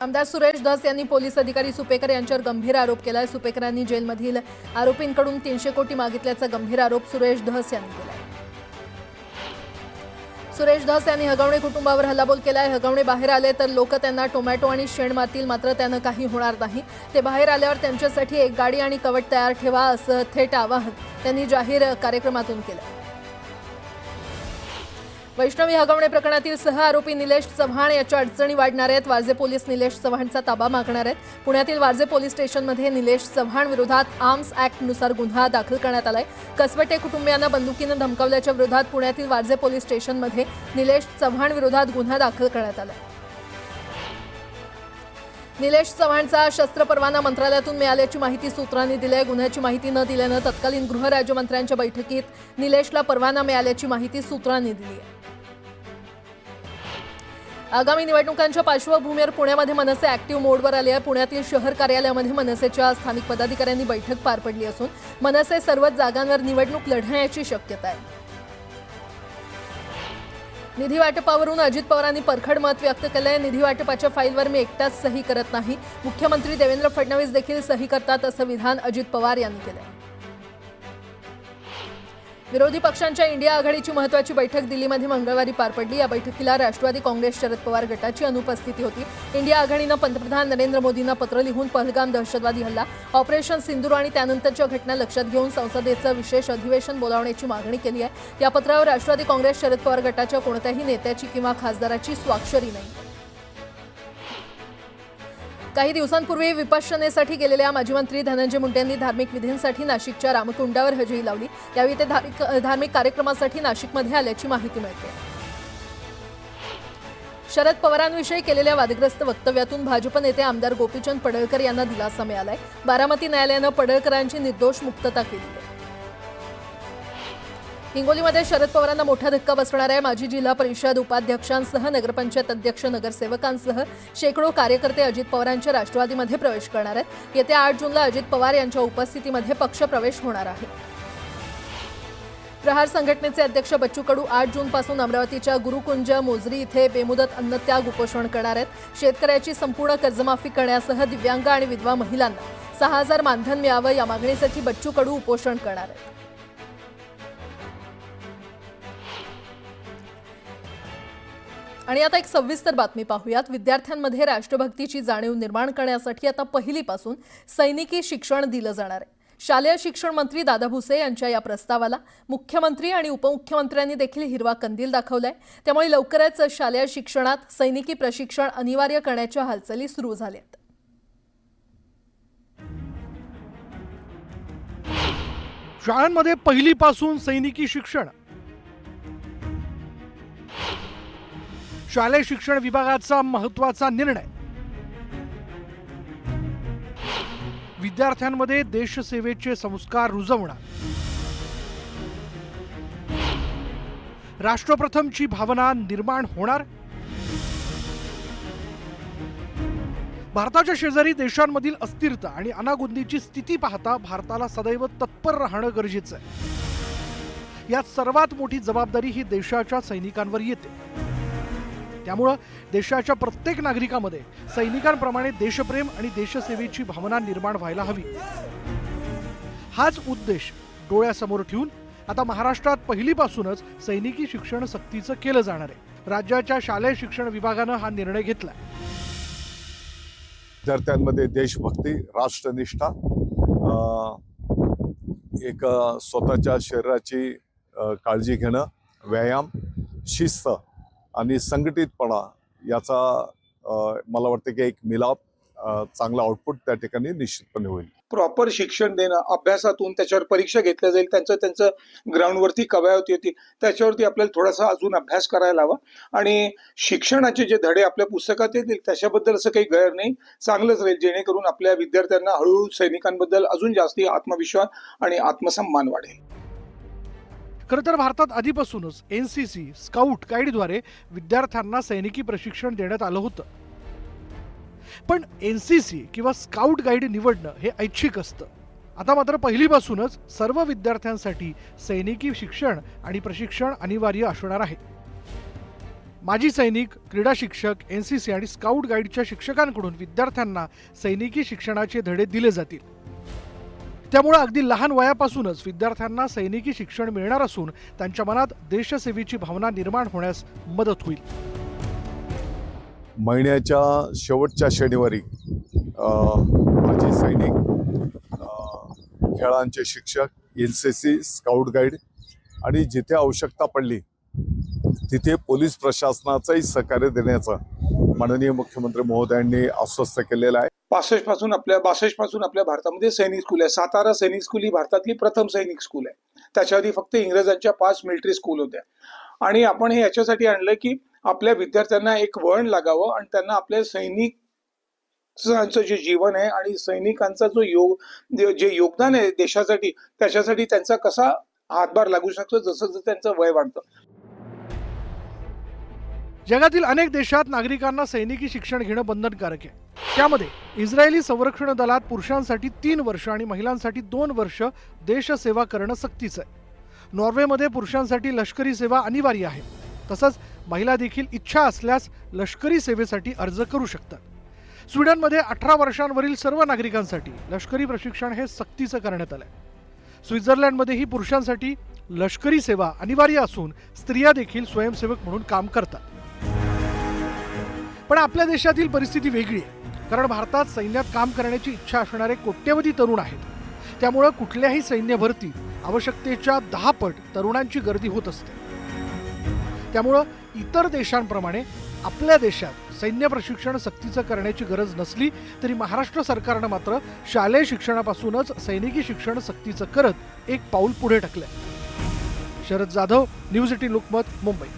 आमदार सुरेश धस यांनी पोलीस अधिकारी सुपेकर यांच्यावर गंभीर आरोप केलाय। सुपेकरांनी जेलमधील आरोपींकडून 300 कोटी मागितल्याचा गंभीर आरोप सुरेश धस यांनी केलाय। सुरेश धस यांनी हगवणे कुटुंबावर हल्लाबोल केलाय। हगवणे बाहेर आले तर लोक त्यांना टोमॅटो आणि शेण मारतील, मात्र त्यानं काही होणार नाही। ते बाहेर आल्यावर त्यांच्यासाठी एक गाडी आणि कवट तयार ठेवा असं थेट आवाहन त्यांनी जाहीर कार्यक्रमातून केलं। वैष्णवी हगवणे प्रकरणातील सह आरोपी निलेश चव्हाण याच्या अडचणी वाढणार आहेत। वारजे पोलीस निलेश चव्हाणचा ताबा मागणार आहेत। पुण्यातील वारजे पोलीस स्टेशनमध्ये निलेश चव्हाण विरोधात आर्म्स ॲक्टनुसार गुन्हा दाखल करण्यात आलाय। कसवटे कुटुंबियांना बंदुकीनं धमकावल्याच्या विरोधात पुण्यातील वारजे पोलीस स्टेशनमध्ये निलेश चव्हाण विरोधात गुन्हा दाखल करण्यात आलाय। निलेश चव्हाणचा शस्त्र परवाना मंत्रालयातून मिळाल्याची माहिती सूत्रांनी दिली आहे। गुन्ह्याची माहिती न दिल्यानं तत्कालीन गृहराज्यमंत्र्यांच्या बैठकीत निलेशला परवाना मिळाल्याची माहिती सूत्रांनी दिली आहे। आगामी निवडणुकांच्या पार्श्वभूमीवर पुण्यामध्ये मनसे ॲक्टिव्ह मोडवर आले आहे। पुण्यातील शहर कार्यालयामध्ये मनसेच्या स्थानिक पदाधिकाऱ्यांनी बैठक पार पडली असून मनसे सर्वच जागांवर निवडणूक लढण्याची शक्यता आहे। निधी वाटपावरून अजित पवारांनी परखड मत व्यक्त केलंय। निधी वाटपाच्या फाईलवर मी एकटाच सही करत नाही, मुख्यमंत्री देवेंद्र फडणवीस देखील सही करतात असं विधान अजित पवार यांनी केलंय। विरोधी पक्षांच्या इंडिया आघाडीची महत्त्वाची बैठक दिल्लीमध्ये मंगळवारी पार पडली। या बैठकीला राष्ट्रवादी काँग्रेस शरद पवार गटाची अनुपस्थिती होती। इंडिया आघाडीनं पंतप्रधान नरेंद्र मोदींना पत्र लिहून पहलगाम दहशतवादी हल्ला, ऑपरेशन सिंदूर आणि त्यानंतरच्या घटना लक्षात घेऊन संसदेचं विशेष अधिवेशन बोलावण्याची मागणी केली आहे। या पत्रावर राष्ट्रवादी काँग्रेस शरद पवार गटाच्या कोणत्याही नेत्याची किंवा खासदाराची स्वाक्षरी नाही। काही दिवसांपूर्वी विपश्यनेसाठी गेलेल्या माजी मंत्री धनंजय मुंडे यांनी धार्मिक विधींसाठी नाशिकच्या रामकुंडावर हजेरी लावली। यावेळी ते धार्मिक कार्यक्रमासाठी नाशिकमध्ये आल्याची माहिती मिळते। शरद पवारांविषयी केलेल्या वादग्रस्त वक्तव्यातून भाजप नेते आमदार गोपीचंद पडळकर यांना दिलासा मिळालाय। बारामती न्यायालयानं पडळकरांची निर्दोष मुक्तता केली आहे। हिंगोलीमध्ये शरद पवारांना मोठा धक्का बसणार आहे। माजी जिल्हा परिषद उपाध्यक्षांसह नगरपंचायत अध्यक्ष, नगरसेवकांसह शेकडो कार्यकर्ते अजित पवारांच्या राष्ट्रवादीमध्ये प्रवेश करणार आहेत। येत्या 8 जूनला अजित पवार यांच्या उपस्थितीमध्ये पक्षप्रवेश होणार आहे। प्रहार संघटनेचे अध्यक्ष बच्चू कडू 8 जूनपासून अमरावतीच्या गुरुकुंज मोजरी इथे बेमुदत अन्नत्याग उपोषण करणार आहेत। शेतकऱ्याची संपूर्ण कर्जमाफी करण्यासह दिव्यांग आणि विधवा महिलांना 6000 मानधन मिळावं या मागणीसाठी बच्चू कडू उपोषण करणार आहेत। आणि आता एक सविस्तर बातमी पाहूयात। विद्यार्थ्यांमध्ये राष्ट्रभक्तीची जाणीव निर्माण करण्यासाठी आता पहिलीपासून सैनिकी शिक्षण दिलं जाणार आहे। शालेय शिक्षण मंत्री दादा भुसे यांच्या या प्रस्तावाला मुख्यमंत्री आणि उपमुख्यमंत्र्यांनी देखील हिरवा कंदील दाखवलाय। त्यामुळे लवकरच शालेय शिक्षणात सैनिकी प्रशिक्षण अनिवार्य करण्याच्या हालचाली सुरू झाल्यात। शाळांमध्ये पहिलीपासून सैनिकी शिक्षण, शालेय शिक्षण विभागाचा महत्त्वाचा निर्णय। विद्यार्थ्यांमध्ये देशसेवेचे संस्कार रुजवणार, राष्ट्रप्रथमची भावना निर्माण होणार। भारताच्या शेजारी देशांमधील अस्थिरता आणि अनागोंदीची स्थिती पाहता भारताला सदैव तत्पर राहणं गरजेचं आहे। यात सर्वात मोठी जबाबदारी ही देशाच्या सैनिकांवर येते। त्यामुळे देशाच्या प्रत्येक नागरिकामध्ये सैनिकांप्रमाणे देशप्रेम आणि देशसेवेची भावना निर्माण व्हायला हवी। हाच उद्देश डोळ्यासमोर ठेवून आता महाराष्ट्रात पहिलीपासूनच सैनिकी शिक्षण सक्तीचं केलं जाणार आहे। राज्याच्या शालेय शिक्षण विभागानं हा निर्णय घेतला। विद्यार्थ्यांमध्ये देशभक्ती, राष्ट्रनिष्ठा, एक स्वतःच्या शरीराची काळजी घेणं, व्यायाम, शिस्त आणि संघटितपणा याचा मला वाटतं की एक मिलाप, चांगला आउटपुट त्या ठिकाणी निश्चितपणे होईल। प्रॉपर शिक्षण देणं, अभ्यासातून त्याच्यावर परीक्षा घेतल्या जाईल, त्यांचं ग्राउंडवरती कवायत येतील, त्याच्यावरती आपल्याला थोडासा अजून अभ्यास करायला हवा। आणि शिक्षणाचे जे धडे आपल्या पुस्तकात येतील त्याच्याबद्दल असं काही गैर नाही, चांगलंच राहील, जेणेकरून आपल्या विद्यार्थ्यांना हळूहळू सैनिकांबद्दल अजून जास्ती आत्मविश्वास आणि आत्मसन्मान वाढेल। खरं तर भारतात आधीपासूनच एनसीसी, स्काउट गाईडद्वारे विद्यार्थ्यांना सैनिकी प्रशिक्षण देण्यात आलं होतं। पण एनसीसी किंवा स्काउट गाईड निवडणं हे ऐच्छिक असतं। आता मात्र पहिलीपासूनच सर्व विद्यार्थ्यांसाठी सैनिकी शिक्षण आणि प्रशिक्षण अनिवार्य असणार आहे। माजी सैनिक, क्रीडा शिक्षक, NCC आणि स्काउट गाईडच्या शिक्षकांकडून विद्यार्थ्यांना सैनिकी शिक्षणाचे धडे दिले जातील. त्यामुळे अगदी लहान वयापासूनच विद्यार्थ्यांना सैनिकी शिक्षण मिळणार असून त्यांच्या मनात देशसेवेची भावना निर्माण होण्यास मदत होईल. महिन्याच्या शेवटच्या शनिवारी माजी सैनिक, खेळांचे शिक्षक, NCC, स्काउट गाईड आणि जिथे आवश्यकता पडली तिथे पोलीस प्रशासनाचंही सहकार्य देण्याचं माननीय मुख्यमंत्री महोदयांनी आश्वस्त केलेलं आहे. 62 पासून आपल्या भारतामध्ये सैनिक स्कूल आहे. सातारा सैनिक स्कूल ही भारतातली प्रथम सैनिक स्कूल आहे. त्याच्या आधी फक्त इंग्रजांच्या 5 मिलिटरी स्कूल होत्या. आणि आपण हे याच्यासाठी आणलं की आपल्या विद्यार्थ्यांना एक वळण लागावं आणि त्यांना आपल्या सैनिकांचं जे जीवन आहे आणि सैनिकांचा जे योगदान आहे देशासाठी, त्याच्यासाठी त्यांचा कसा हातभार लागू शकतो जसं जसं त्यांचं वय वाढतं. जगातील अनेक देशात नागरिकांना सैनिकी शिक्षण घेणं बंधनकारक आहे. त्यामध्ये इस्रायली संरक्षण दलात पुरुषांसाठी 3 वर्ष आणि महिलांसाठी 2 वर्ष देशसेवा करणं सक्तीचं आहे. नॉर्वेमध्ये पुरुषांसाठी लष्करी सेवा अनिवार्य आहे. तसंच महिला देखील इच्छा असल्यास लष्करी सेवेसाठी अर्ज करू शकतात. स्वीडनमध्ये 18 वर्षांवरील सर्व नागरिकांसाठी लष्करी प्रशिक्षण हे सक्तीचं करण्यात आलंय. स्वित्झर्लंडमध्येही पुरुषांसाठी लष्करी सेवा अनिवार्य असून स्त्रिया देखील स्वयंसेवक म्हणून काम करतात. पण आपल्या देशातील परिस्थिती वेगळी आहे, कारण भारतात सैन्यात काम करण्याची इच्छा असणारे कोट्यवधी तरुण आहेत. त्यामुळे कुठल्याही सैन्य भरतीत आवश्यकतेच्या 10 पट तरुणांची गर्दी होत असते. त्यामुळं इतर देशांप्रमाणे आपल्या देशात सैन्य प्रशिक्षण सक्तीचं करण्याची गरज नसली तरी महाराष्ट्र सरकारनं मात्र शालेय शिक्षणापासूनच सैनिकी शिक्षण सक्तीचं करत एक पाऊल पुढे टाकलंय. शरद जाधव, न्यूज 18 लोकमत, मुंबई.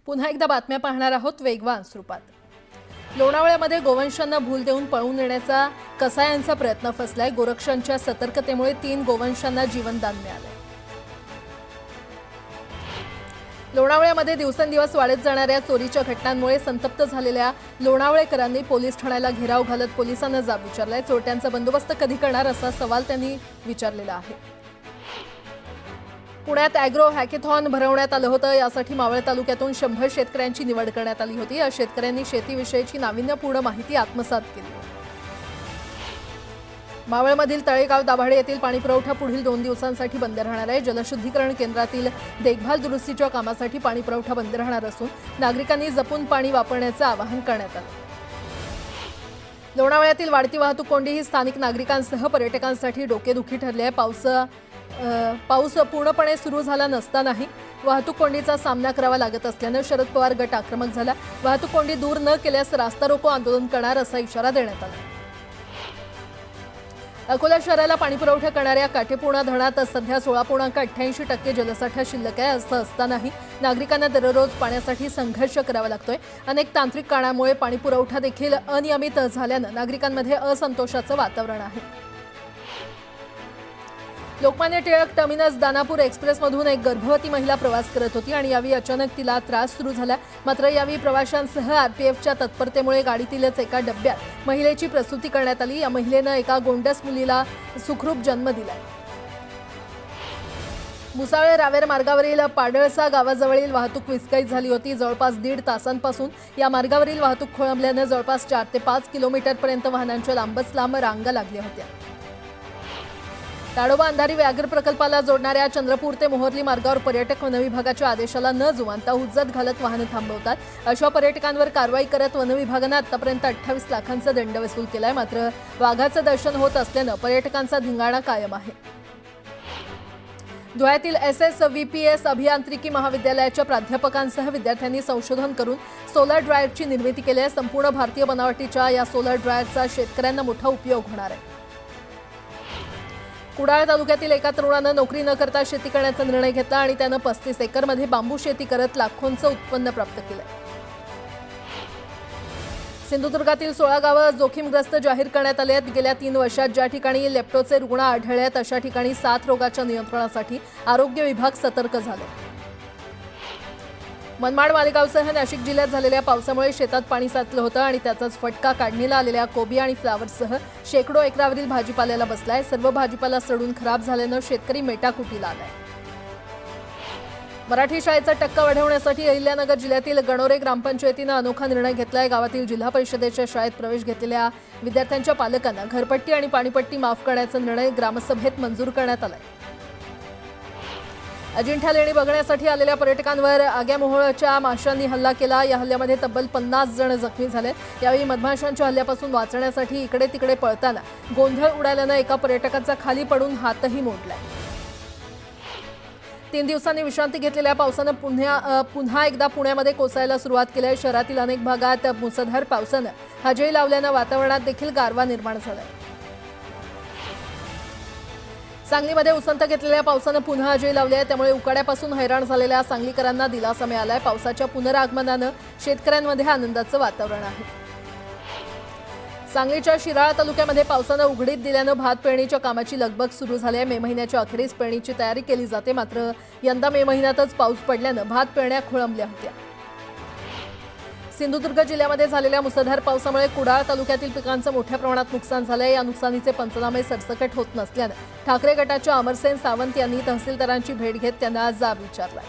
पुन्हा एकदा बातम्या पाहणार आहोत वेगवान स्वरूपात. लोणावळ्यामध्ये गोवंशांना भूल देऊन पळून नेण्याचा कसायांचा प्रयत्न फसलाय. गोरक्षांच्या सतर्कतेमुळे 3 गोवंशांना जीवनदान मिळाले. लोणावळ्यामध्ये दिवसेंदिवस वाढत जाणाऱ्या चोरीच्या घटनांमुळे संतप्त झालेल्या लोणावळेकरांनी पोलीस ठाण्याला घेराव घालत पोलिसांना जाब विचारलाय. चोरट्यांचा बंदोबस्त कधी करणार असा सवाल त्यांनी विचारलेला आहे. पुण्यात ॲग्रो हॅकेथॉन भरवण्यात आलं होतं. यासाठी मावळ तालुक्यातून 100 शेतकऱ्यांची निवड करण्यात आली होती. या शेतकऱ्यांनी शेतीविषयीची नाविन्यपूर्ण माहिती आत्मसात केली. मावळमधील तळेगाव दाभाडे येथील पाणीपुरवठा पुढील 2 दिवसांसाठी बंद राहणार आहे. जलशुद्धीकरण केंद्रातील देखभाल दुरुस्तीच्या कामासाठी पाणीपुरवठा बंद राहणार असून नागरिकांनी जपून पाणी वापरण्याचं आवाहन करण्यात आलं. लोणावळ्यातील वाढती वाहतूक कोंडी ही स्थानिक नागरिकांसह पर्यटकांसाठी डोकेदुखी ठरली आहे. पाऊस पूर्णपणे सुरू झाला नसतानाही वाहतूक कोंडीचा सामना करावा लागत असल्यानं शरद पवार गट आक्रमक झाला. वाहतूक कोंडी दूर न केल्यास रास्ता रोको आंदोलन करणार असा इशारा देण्यात आला. अकोला शहराला पाणीपुरवठा करणाऱ्या काटेपूर्णा धरणात सध्या 16.88% जलसाठा शिल्लक आहे. असं असतानाही नागरिकांना दररोज पाण्यासाठी संघर्ष करावा लागतोय. अनेक तांत्रिक कारणामुळे पाणीपुरवठा देखील अनियमित झाल्यानं नागरिकांमध्ये असंतोषाचं वातावरण आहे. लोकमान्य टिळक टर्मिनस दानापूर एक्सप्रेसमधून एक गर्भवती महिला प्रवास करत होती आणि यावेळी अचानक तिला त्रास सुरू झाला. मात्र यावेळी प्रवाशांसह RPFच्या तत्परतेमुळे गाडीतीलच एका डब्यात महिलेची प्रसूती करण्यात आली. या महिलेनं एका गोंडस मुलीला सुखरूप जन्म दिलाय. मुसाळे रावेर मार्गावरील पाडळसा गावाजवळील वाहतूक विस्कळीत झाली होती. जवळपास 1.5 तासांपासून या मार्गावरील वाहतूक खोळंबल्यानं जवळपास 4 ते 5 किलोमीटरपर्यंत वाहनांच्या लांबच लांब रांगा लागल्या होत्या. ताडोबा अंधारी व्याघ्र प्रकल्पाला जोडणाऱ्या चंद्रपूर ते मोहर्ली मार्गावर पर्यटक वनविभागाच्या आदेशाला न जुमानता हुज्जत घालत वाहनं थांबवतात. अशा पर्यटकांवर कारवाई करत वनविभागानं आतापर्यंत 28 लाखांचा दंड वसूल केलाय. मात्र वाघाचं दर्शन होत असल्यानं पर्यटकांचा धिंगाणा कायम आहे. धुळ्यातील SSVPS अभियांत्रिकी महाविद्यालयाच्या प्राध्यापकांसह विद्यार्थ्यांनी संशोधन करून सोलर ड्रायरची निर्मिती केली आहे. संपूर्ण भारतीय बनावटीच्या या सोलर ड्रायरचा शेतकऱ्यांना मोठा उपयोग होणार आहे. कुडाळ तालुक्यातील एका तरुणानं नोकरी न करता शेती करण्याचा निर्णय घेतला आणि त्यानं 35 एकरमध्ये बांबू शेती करत लाखोंचं उत्पन्न प्राप्त केलं. सिंधुदुर्गातील 16 गावं जोखीमग्रस्त जाहीर करण्यात आली आहेत. गेल्या 3 वर्षात ज्या ठिकाणी लेप्टोचे रुग्ण आढळले आहेत अशा ठिकाणी साथ रोगाच्या नियंत्रणासाठी आरोग्य विभाग सतर्क झाले. मनमाड मालेगावसह नाशिक जिल्ह्यात झालेल्या पावसामुळे शेतात पाणी साचलं होतं आणि त्याचाच फटका काढणीला आलेल्या कोबी आणि फ्लावरसह शेकडो एकरावरील भाजीपाल्याला बसलाय. सर्व भाजीपाला सडून खराब झाल्यानं शेतकरी मेटाकुटीला आलाय. मराठी शाळेचा टक्का वाढवण्यासाठी अहिल्यानगर जिल्ह्यातील गणोरे ग्रामपंचायतीनं अनोखा निर्णय घेतलाय. गावातील जिल्हा परिषदेच्या शाळेत प्रवेश घेतलेल्या विद्यार्थ्यांच्या पालकांना घरपट्टी आणि पाणीपट्टी माफ करण्याचा निर्णय ग्रामसभेत मंजूर करण्यात आलाय. अजिंठा लेणी बघण्यासाठी आलेल्या पर्यटकांवर आग्यामोहोळच्या माशांनी हल्ला केला. या हल्ल्यामध्ये तब्बल 50 जण जखमी झाले. यावेळी मधमाशांच्या हल्ल्यापासून वाचण्यासाठी इकडे तिकडे पळताना गोंधळ उडाल्यानं एका पर्यटकाचा खाली पडून हातही मोडलाय. 3 दिवसांनी विश्रांती घेतलेल्या पावसानं पुन्हा एकदा पुण्यामध्ये कोसळायला सुरुवात केली आहे. शहरातील अनेक भागात मुसळधार पावसानं हजेरी लावल्यानं वातावरणात देखील गारवा निर्माण झालाय. सांगलीमध्ये उसंत घेतलेल्या पावसानं पुन्हा हजेरी लावली आहे. त्यामुळे उकाड्यापासून हैराण झालेल्या सांगलीकरांना दिलासा मिळालाय. पावसाच्या पुनरागमनानं शेतकऱ्यांमध्ये आनंदाचं वातावरण आहे. सांगलीच्या शिराळा तालुक्यामध्ये पावसानं उघडीप दिल्यानं भात पेरणीच्या कामाची लगबग सुरू झाली आहे. मे महिन्याच्या अखेरीस पेरणीची तयारी केली जाते. मात्र यंदा मे महिन्यातच पाऊस पडल्यानं भात पेरण्या खोळंबल्या होत्या. सिंधुदुर्ग जिल्ह्यामध्ये झालेल्या मुसळधार पावसामुळे कुडाळ तालुक्यातील पिकांचं मोठ्या प्रमाणात नुकसान झालंय. या नुकसानीचे पंचनामे सरसकट होत नसल्यानं ठाकरे गटाच्या अमरसेन सावंत यांनी तहसीलदारांची भेट घेत त्यांना जाब विचारलाय.